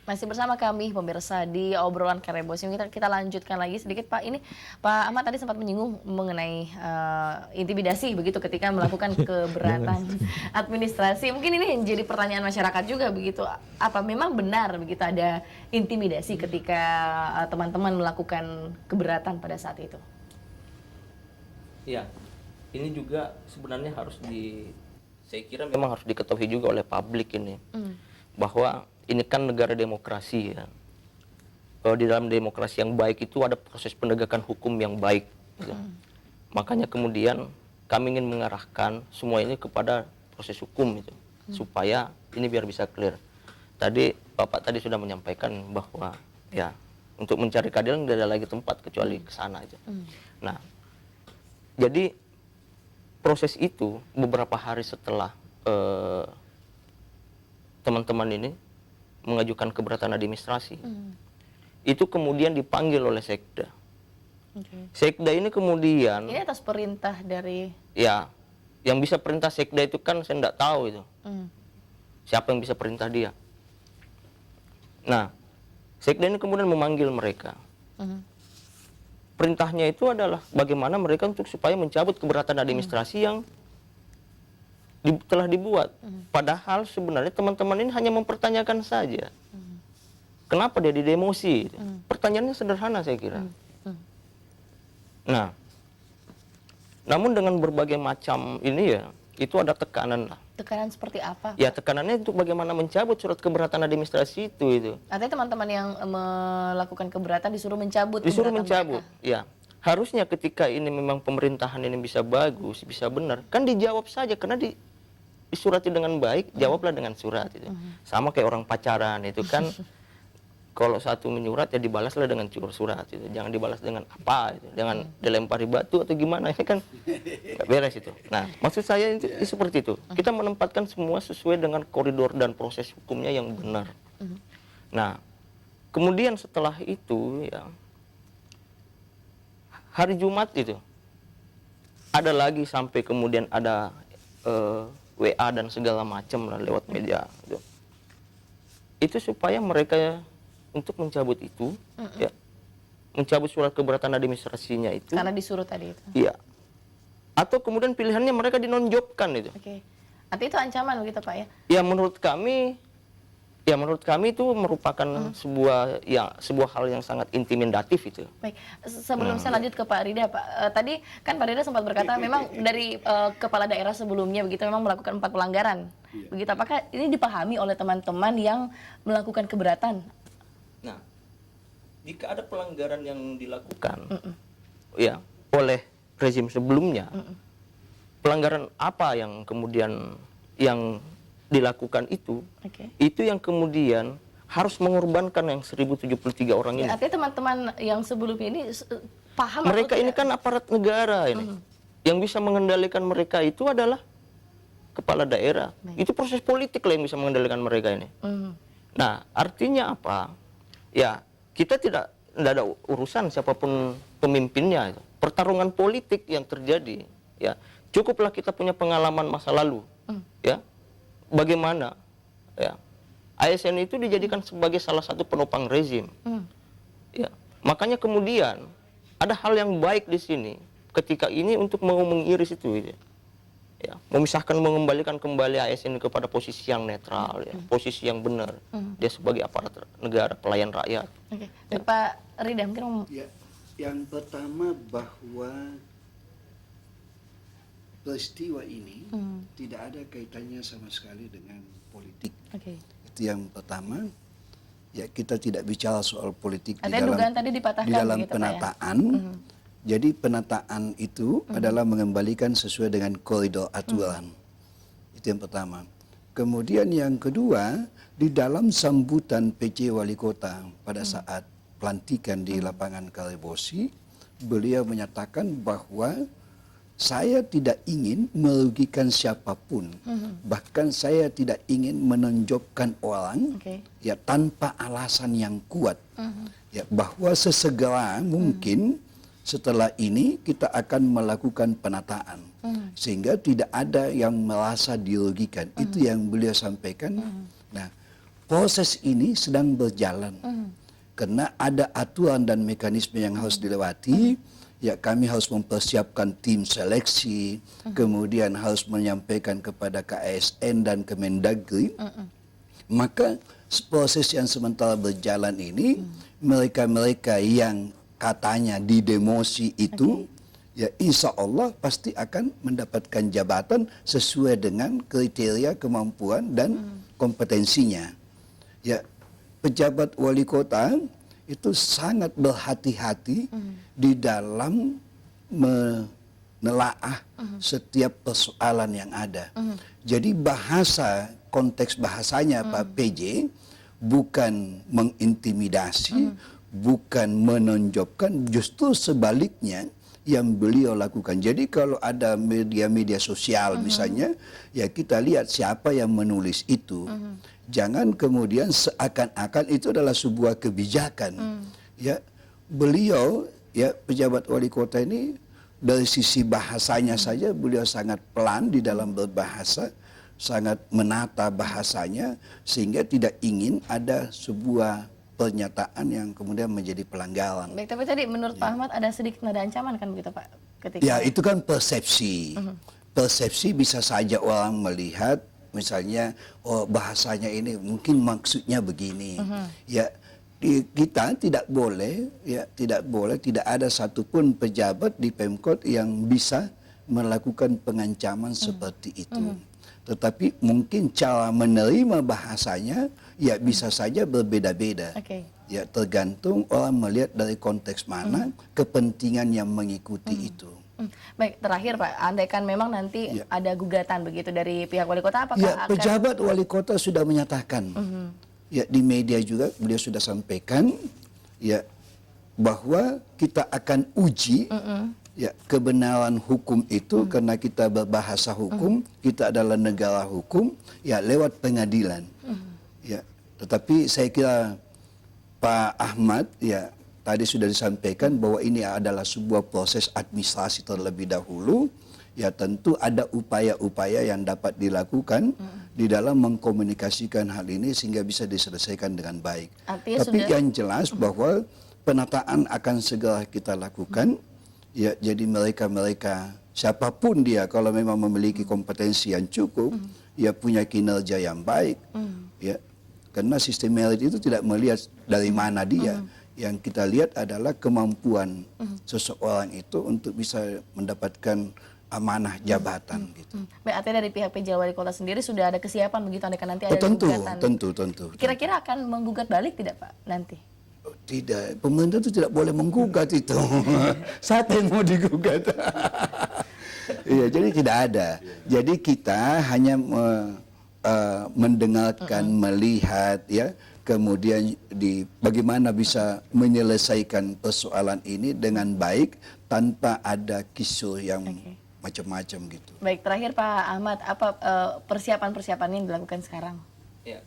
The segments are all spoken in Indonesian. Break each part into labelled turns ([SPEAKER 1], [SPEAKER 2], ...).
[SPEAKER 1] Masih bersama kami pemirsa di obrolan Karebosi. Kita lanjutkan lagi sedikit Pak. Ini Pak Ahmad tadi sempat menyinggung mengenai intimidasi begitu ketika melakukan keberatan administrasi. Mungkin ini jadi pertanyaan masyarakat juga begitu. Apa memang benar begitu ada intimidasi ketika teman-teman melakukan keberatan pada saat itu?
[SPEAKER 2] Ya, ini juga sebenarnya saya kira memang harus diketahui juga oleh publik ini, bahwa ini kan negara demokrasi ya. Kalau di dalam demokrasi yang baik itu ada proses penegakan hukum yang baik. Gitu. Makanya kemudian kami ingin mengarahkan semua ini kepada proses hukum itu, supaya ini biar bisa clear. Tadi Bapak tadi sudah menyampaikan bahwa ya untuk mencari keadilan tidak ada lagi tempat kecuali ke sana aja. Nah, jadi proses itu beberapa hari setelah teman-teman ini mengajukan keberatan administrasi, itu kemudian dipanggil oleh Sekda. Sekda ini kemudian
[SPEAKER 1] ini atas perintah dari
[SPEAKER 2] ya, yang bisa perintah Sekda itu kan saya tidak tahu itu siapa yang bisa perintah dia. Nah, Sekda ini kemudian memanggil mereka. Perintahnya itu adalah bagaimana mereka untuk supaya mencabut keberatan administrasi yang telah dibuat. Padahal sebenarnya teman-teman ini hanya mempertanyakan saja. Kenapa dia didemosi? Pertanyaannya sederhana saya kira. Nah, namun dengan berbagai macam ini ya, itu ada tekanan lah.
[SPEAKER 1] tekanan seperti apa?
[SPEAKER 2] Ya, tekanannya untuk bagaimana mencabut surat keberatan administrasi itu.
[SPEAKER 1] Artinya teman-teman yang melakukan keberatan disuruh mencabut.
[SPEAKER 2] Disuruh
[SPEAKER 1] keberatan
[SPEAKER 2] mencabut,
[SPEAKER 1] mereka.
[SPEAKER 2] ya. Harusnya ketika ini memang pemerintahan ini bisa bagus, bisa benar, kan dijawab saja karena disurati dengan baik, jawablah dengan surat itu. Sama kayak orang pacaran itu kan, kalau satu menyurat ya dibalaslah dengan surat itu. Jangan dibalas dengan apa itu, jangan dilempari batu atau gimana, ini kan nggak beres itu. Nah, maksud saya itu seperti itu. Kita menempatkan semua sesuai dengan koridor dan proses hukumnya yang benar. Nah, kemudian setelah itu ya, hari Jumat itu ada lagi sampai kemudian ada WA dan segala macam lah lewat media gitu. Itu supaya mereka untuk mencabut itu ya, mencabut surat keberatan administrasinya itu
[SPEAKER 1] Karena disuruh tadi itu.
[SPEAKER 2] iya, atau kemudian pilihannya mereka dinonjobkan itu.
[SPEAKER 1] Oke. Artinya itu ancaman begitu Pak ya?
[SPEAKER 2] Ya menurut kami itu merupakan sebuah hal yang sangat intimidatif itu.
[SPEAKER 1] Baik, sebelum saya lanjut ke Pak Rida, Pak, tadi kan Pak Rida sempat berkata memang dari kepala daerah sebelumnya begitu memang melakukan 4 pelanggaran. Begitu, apakah ini dipahami oleh teman-teman yang melakukan keberatan?
[SPEAKER 2] Nah, jika ada pelanggaran yang dilakukan ya oleh rezim sebelumnya, pelanggaran apa yang kemudian yang dilakukan itu yang kemudian harus mengorbankan yang 1073 orang ini.
[SPEAKER 1] Ya, artinya teman-teman yang sebelumnya ini paham
[SPEAKER 2] Mereka ini kan aparat negara ini. Yang bisa mengendalikan mereka itu adalah kepala daerah. Itu proses politik lah yang bisa mengendalikan mereka ini. Nah, artinya apa? Ya, kita tidak ada urusan siapapun pemimpinnya itu. Pertarungan politik yang terjadi, ya. Cukuplah kita punya pengalaman masa lalu. Ya. Bagaimana ya ASN itu dijadikan sebagai salah satu penopang rezim. Ya, makanya kemudian ada hal yang baik di sini ketika ini untuk mau mengiris itu ya, memisahkan, mengembalikan kembali ASN kepada posisi yang netral ya, posisi yang benar. Dia sebagai aparat negara, pelayan rakyat.
[SPEAKER 1] Ya. Pak Rida mungkin
[SPEAKER 3] ya, yang pertama bahwa peristiwa ini tidak ada kaitannya sama sekali dengan politik. Itu yang pertama. Ya, kita tidak bicara soal politik di dalam penataan. Jadi penataan itu adalah mengembalikan sesuai dengan koridor aturan. Itu yang pertama. Kemudian yang kedua, di dalam sambutan PJ Wali Kota pada saat pelantikan di lapangan Karebosi, beliau menyatakan bahwa saya tidak ingin merugikan siapapun, bahkan saya tidak ingin menonjolkan orang ya tanpa alasan yang kuat, ya bahwa sesegera mungkin setelah ini kita akan melakukan penataan, sehingga tidak ada yang merasa dirugikan. Itu yang beliau sampaikan. Nah, proses ini sedang berjalan. Karena ada aturan dan mekanisme yang harus dilewati. Ya, kami harus mempersiapkan tim seleksi, kemudian harus menyampaikan kepada KASN dan Kemendagri. Maka proses yang sementara berjalan ini, mereka-mereka yang katanya didemosi itu, ya insya Allah pasti akan mendapatkan jabatan sesuai dengan kriteria kemampuan dan kompetensinya. Ya, pejabat wali kota itu sangat berhati-hati di dalam menelaah setiap persoalan yang ada. Jadi konteks bahasanya Pak PJ bukan mengintimidasi, bukan menonjolkan, justru sebaliknya yang beliau lakukan. Jadi kalau ada media-media sosial misalnya, ya kita lihat siapa yang menulis itu. Jangan kemudian seakan-akan itu adalah sebuah kebijakan. Ya, beliau ya pejabat wali kota ini dari sisi bahasanya saja beliau sangat pelan di dalam berbahasa, sangat menata bahasanya sehingga tidak ingin ada sebuah pernyataan yang kemudian menjadi pelanggaran.
[SPEAKER 1] Baik, tapi tadi menurut Pak Ahmad ada sedikit nada ancaman kan begitu Pak? Ketika...
[SPEAKER 3] Ya, itu kan persepsi. Persepsi bisa saja orang melihat misalnya bahasanya ini mungkin maksudnya begini. Ya, kita tidak boleh tidak ada satupun pejabat di Pemkot yang bisa melakukan pengancaman seperti itu. Tetapi mungkin cara menerima bahasanya ya bisa saja berbeda-beda. Ya, tergantung orang melihat dari konteks mana kepentingan yang mengikuti itu.
[SPEAKER 1] Baik, terakhir Pak, andaikan memang nanti ada gugatan begitu dari pihak wali kota, apakah
[SPEAKER 3] ya, pejabat wali kota sudah menyatakan, ya di media juga beliau sudah sampaikan, ya bahwa kita akan uji ya kebenaran hukum itu karena kita berbahasa hukum, kita adalah negara hukum, ya lewat pengadilan. Ya, tetapi saya kira Pak Ahmad ya tadi sudah disampaikan bahwa ini adalah sebuah proses administrasi terlebih dahulu. Ya tentu ada upaya-upaya yang dapat dilakukan di dalam mengkomunikasikan hal ini sehingga bisa diselesaikan dengan baik.
[SPEAKER 1] Artinya
[SPEAKER 3] tapi yang jelas bahwa penataan akan segera kita lakukan. Ya, jadi mereka siapapun dia kalau memang memiliki kompetensi yang cukup, ya punya kinerja yang baik, ya karena sistem merit itu tidak melihat dari mana dia. Yang kita lihat adalah kemampuan seseorang itu untuk bisa mendapatkan amanah jabatan gitu.
[SPEAKER 1] Berarti dari pihak PJ Wali Kota sendiri sudah ada kesiapan begitu andaikan nanti ada gugatan.
[SPEAKER 3] Tentu.
[SPEAKER 1] Kira-kira akan menggugat balik tidak Pak nanti?
[SPEAKER 3] Tidak, pemerintah itu tidak boleh menggugat itu. Siapa yang mau digugat? Iya, jadi tidak ada. Jadi kita hanya mendengarkan, melihat, ya, kemudian bagaimana bisa menyelesaikan persoalan ini dengan baik tanpa ada kisah yang macam-macam gitu.
[SPEAKER 1] Baik, terakhir Pak Ahmad, apa persiapan-persiapan yang dilakukan sekarang?
[SPEAKER 2] Ya.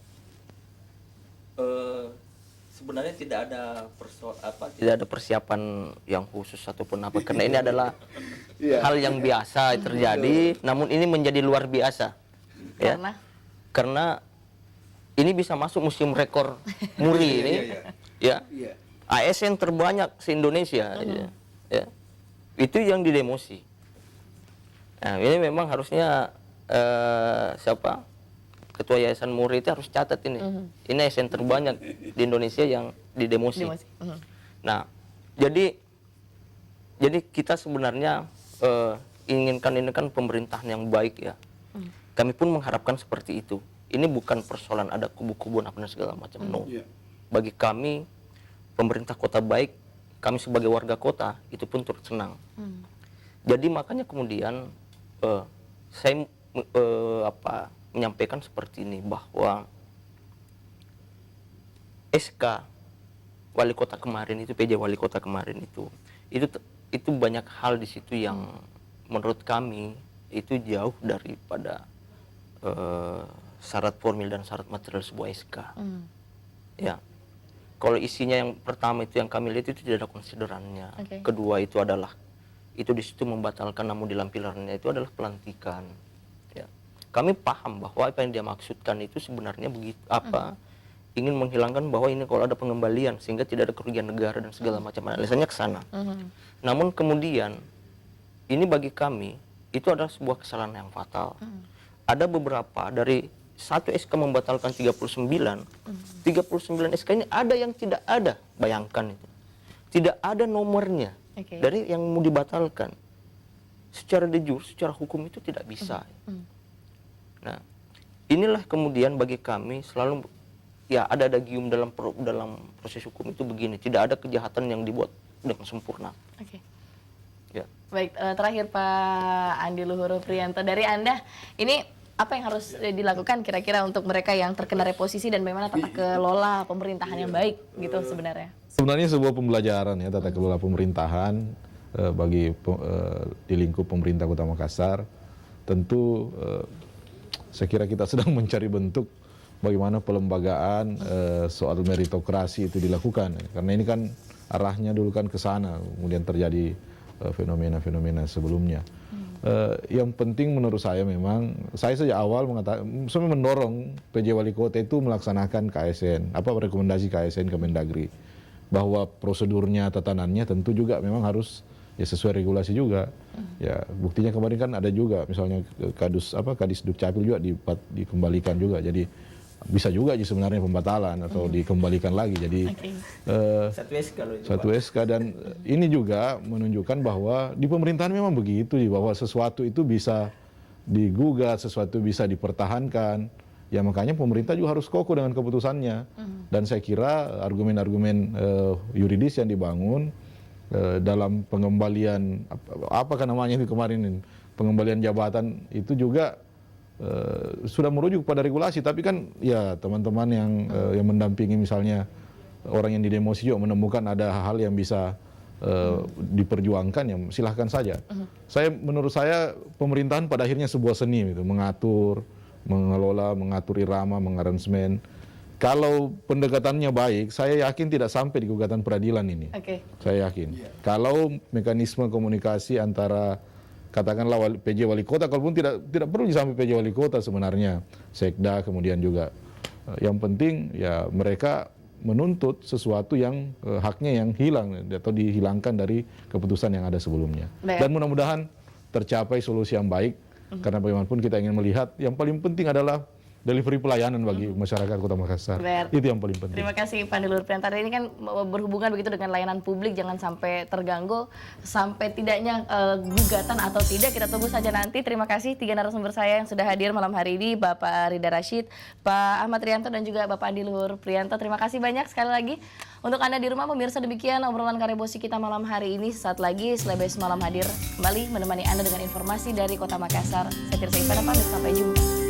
[SPEAKER 2] Sebenarnya tidak ada persiapan yang khusus ataupun apa karena ini adalah hal yang biasa terjadi, namun ini menjadi luar biasa. Ya. Karena ini bisa masuk museum rekor muri ini. Ya. ASN terbanyak se-Indonesia. Ya. Itu yang didemosi. Nah, ini memang harusnya Ketua Yayasan Muri itu harus catat ini. Ini ASN terbanyak di Indonesia yang didemosi. Nah, jadi kita sebenarnya inginkan ini kan pemerintahan yang baik ya. Kami pun mengharapkan seperti itu. Ini bukan persoalan ada kubu-kubuan apa dan segala macam. No. Bagi kami pemerintah kota baik, kami sebagai warga kota itu pun turut senang. Jadi makanya kemudian saya menyampaikan seperti ini bahwa SK wali kota kemarin itu, PJ wali kota kemarin itu banyak hal di situ yang menurut kami itu jauh daripada syarat formil dan syarat material sebuah SK. Ya, kalau isinya yang pertama itu yang kami lihat itu tidak ada konsiderannya. Kedua itu adalah itu di situ membatalkan, namun di lampirannya itu adalah pelantikan. Ya. Kami paham bahwa apa yang dia maksudkan itu sebenarnya begitu ingin menghilangkan bahwa ini kalau ada pengembalian sehingga tidak ada kerugian negara dan segala macam, alasannya ke sana. Namun kemudian ini bagi kami itu adalah sebuah kesalahan yang fatal. Ada beberapa dari satu SK membatalkan 39 SK ini ada yang tidak ada, bayangkan itu. Tidak ada nomornya dari yang mau dibatalkan. Secara de jure, secara hukum itu tidak bisa. Nah, inilah kemudian bagi kami selalu ya ada gium dalam proses hukum itu begini, tidak ada kejahatan yang dibuat dengan sempurna. Ya.
[SPEAKER 1] Baik, terakhir Pak Andi Luhur Priyanto, dari Anda ini apa yang harus dilakukan kira-kira untuk mereka yang terkena reposisi dan bagaimana tata kelola pemerintahan yang baik gitu sebenarnya?
[SPEAKER 4] Sebenarnya sebuah pembelajaran ya tata kelola pemerintahan bagi di lingkup pemerintah Kota Makassar. Tentu saya kira kita sedang mencari bentuk bagaimana pelembagaan soal meritokrasi itu dilakukan. Karena ini kan arahnya dulu kan ke sana, kemudian terjadi fenomena-fenomena sebelumnya. Yang penting menurut saya memang, saya sejak awal mendorong PJ Wali Kota itu melaksanakan KSN, rekomendasi KSN Kemendagri, bahwa prosedurnya, tatanannya tentu juga memang harus ya sesuai regulasi juga. Ya buktinya kemarin kan ada juga, misalnya Kadis Dukcapil juga dikembalikan juga, jadi bisa juga sebenarnya pembatalan atau dikembalikan lagi. Jadi satu SK dan ini juga menunjukkan bahwa di pemerintahan memang begitu, bahwa sesuatu itu bisa digugat, sesuatu bisa dipertahankan. Ya makanya pemerintah juga harus kokoh dengan keputusannya. Dan saya kira argumen-argumen yuridis yang dibangun dalam pengembalian pengembalian jabatan itu juga sudah merujuk pada regulasi, tapi kan ya teman-teman yang mendampingi misalnya orang yang didemosi juga menemukan ada hal-hal yang bisa diperjuangkan, ya silahkan saja. Menurut saya pemerintahan pada akhirnya sebuah seni gitu, mengatur, mengelola, mengatur irama, mengaransemen. Kalau pendekatannya baik, saya yakin tidak sampai di gugatan peradilan ini. Saya yakin. Kalau mekanisme komunikasi antara katakanlah PJ Wali Kota, kalaupun tidak perlu sampai PJ Wali Kota sebenarnya, Sekda kemudian juga. Yang penting ya mereka menuntut sesuatu yang haknya yang hilang atau dihilangkan dari keputusan yang ada sebelumnya. Dan mudah-mudahan tercapai solusi yang baik, karena bagaimanapun kita ingin melihat yang paling penting adalah delivery pelayanan bagi masyarakat Kota Makassar. Itu yang paling penting.
[SPEAKER 1] Terima kasih Pak Andi Luhur Priyanto. Ini kan berhubungan begitu dengan layanan publik, jangan sampai terganggu, sampai tidaknya gugatan atau tidak, kita tunggu saja nanti. Terima kasih 3 narasumber saya yang sudah hadir malam hari ini, Bapak Rida Rashid, Pak Ahmad Rianto, dan juga Bapak Andi Luhur Priyanto. Terima kasih banyak sekali lagi. Untuk Anda di rumah pemirsa, demikian obrolan Karebosi kita malam hari ini. Saat lagi Selebes Malam hadir kembali menemani Anda dengan informasi dari Kota Makassar. Saya Tirsa Ivana pamit, sampai jumpa.